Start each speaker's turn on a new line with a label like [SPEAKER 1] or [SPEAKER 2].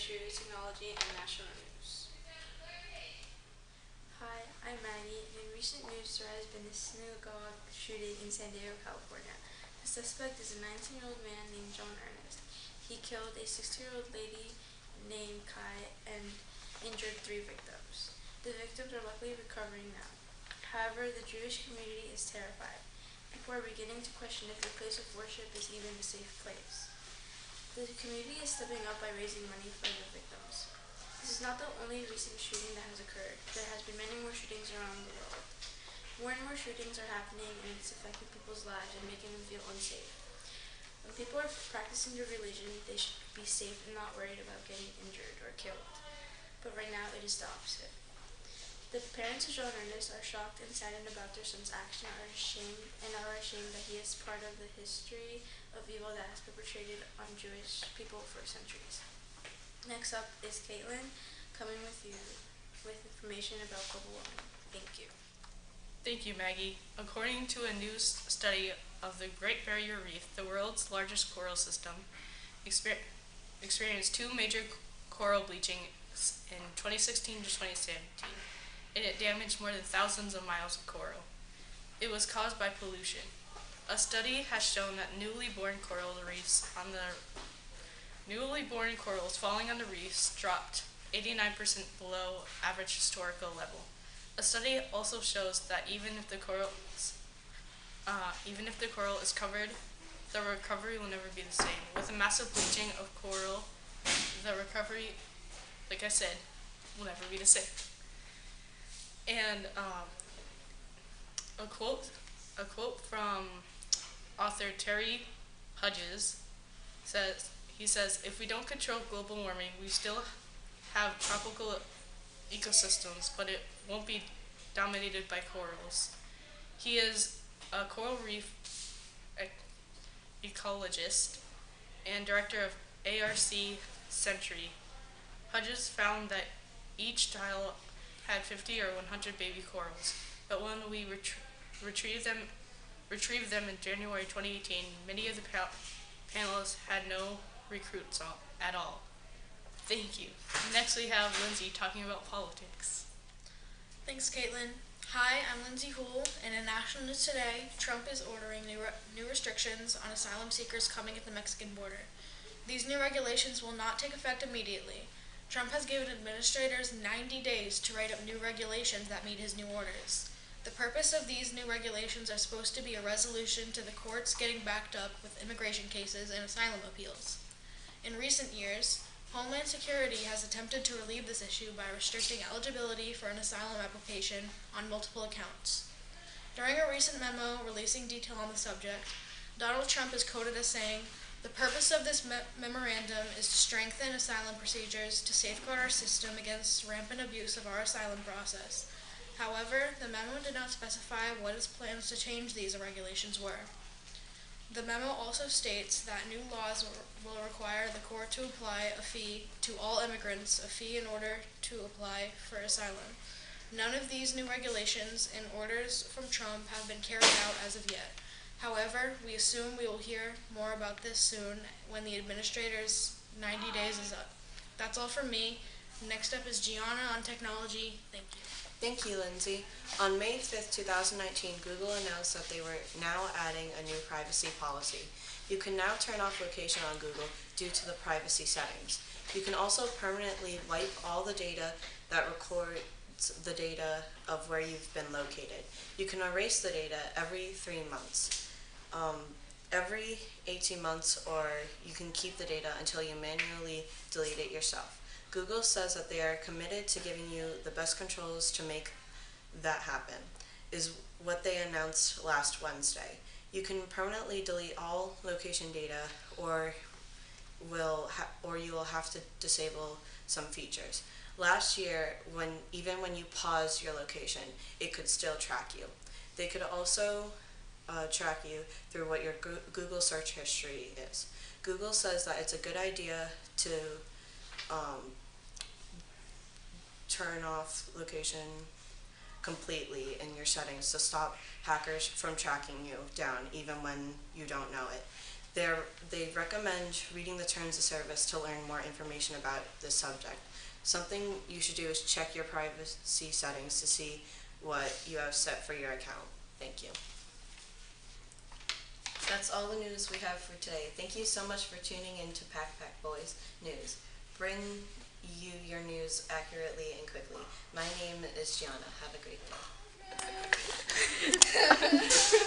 [SPEAKER 1] issues, technology, and national news. Hi, I'm Maggie, and in recent news there has been a synagogue shooting in San Diego, California. The suspect is a 19-year-old man named John Ernest. He killed a 60-year-old lady named Kai and injured 3 victims. The victims are luckily recovering now. However, the Jewish community is terrified. People are beginning to question if their place of worship is even a safe place. The community is stepping up by raising money for the victims. This is not the only recent shooting that has occurred. There has been many more shootings around the world. More and more shootings are happening, and it's affecting people's lives and making them feel unsafe. When people are practicing their religion, they should be safe and not worried about getting injured or killed. But right now, it is the opposite. The parents of John Ernest are shocked and saddened about their son's action and are ashamed that he is part of the history of evil that has perpetrated on Jewish people for centuries. Next up is Caitlin, coming with you with information about global warming. Thank you.
[SPEAKER 2] Thank you, Maggie. According to a new study of the Great Barrier Reef, the world's largest coral system, experienced 2 major coral bleaching in 2016 to 2017, and it damaged more than thousands of miles of coral. It was caused by pollution. A study has shown that newly born corals falling on the reefs dropped 89% below average historical level. A study also shows that even if the coral is covered, the recovery will never be the same. With a massive bleaching of coral, the recovery, like I said, will never be the same. And a quote from author Terry Hudges says, if we don't control global warming, we still have tropical ecosystems, but it won't be dominated by corals. He is a coral reef ecologist and director of ARC Century. Hudges found that each tile had 50 or 100 baby corals, but when we retrieved them in January 2018, many of the panelists had no recruits at all. Thank you. Next we have Lindsay talking about politics.
[SPEAKER 3] Thanks, Caitlin. Hi, I'm Lindsay Houle, and in national news today, Trump is ordering new restrictions on asylum seekers coming at the Mexican border. These new regulations will not take effect immediately. Trump has given administrators 90 days to write up new regulations that meet his new orders. The purpose of these new regulations are supposed to be a resolution to the courts getting backed up with immigration cases and asylum appeals. In recent years, Homeland Security has attempted to relieve this issue by restricting eligibility for an asylum application on multiple accounts. During a recent memo releasing detail on the subject, Donald Trump is quoted as saying, "The purpose of this memorandum is to strengthen asylum procedures to safeguard our system against rampant abuse of our asylum process." However, the memo did not specify what its plans to change these regulations were. The memo also states that new laws will require the court to apply a fee to all immigrants, a fee in order to apply for asylum. None of these new regulations and orders from Trump have been carried out as of yet. However, we assume we will hear more about this soon when the administrator's 90 days is up. That's all from me. Next up is Gianna on technology. Thank you.
[SPEAKER 4] Thank you, Lindsay. On May 5th, 2019, Google announced that they were now adding a new privacy policy. You can now turn off location on Google due to the privacy settings. You can also permanently wipe all the data that records the data of where you've been located. You can erase the data every 3 months. Every 18 months, or you can keep the data until you manually delete it yourself. Google says that they are committed to giving you the best controls to make that happen, is what they announced last Wednesday. You can permanently delete all location data, or you will have to disable some features. Last year, even when you pause your location, it could still track you. They could also track you through what your Google search history is. Google says that it's a good idea to turn off location completely in your settings to stop hackers from tracking you down even when you don't know it. They recommend reading the terms of service to learn more information about this subject. Something you should do is check your privacy settings to see what you have set for your account. Thank you. That's all the news we have for today. Thank you so much for tuning in to Packpack Boys News. Bring you your news accurately and quickly. My name is Gianna. Have a great day.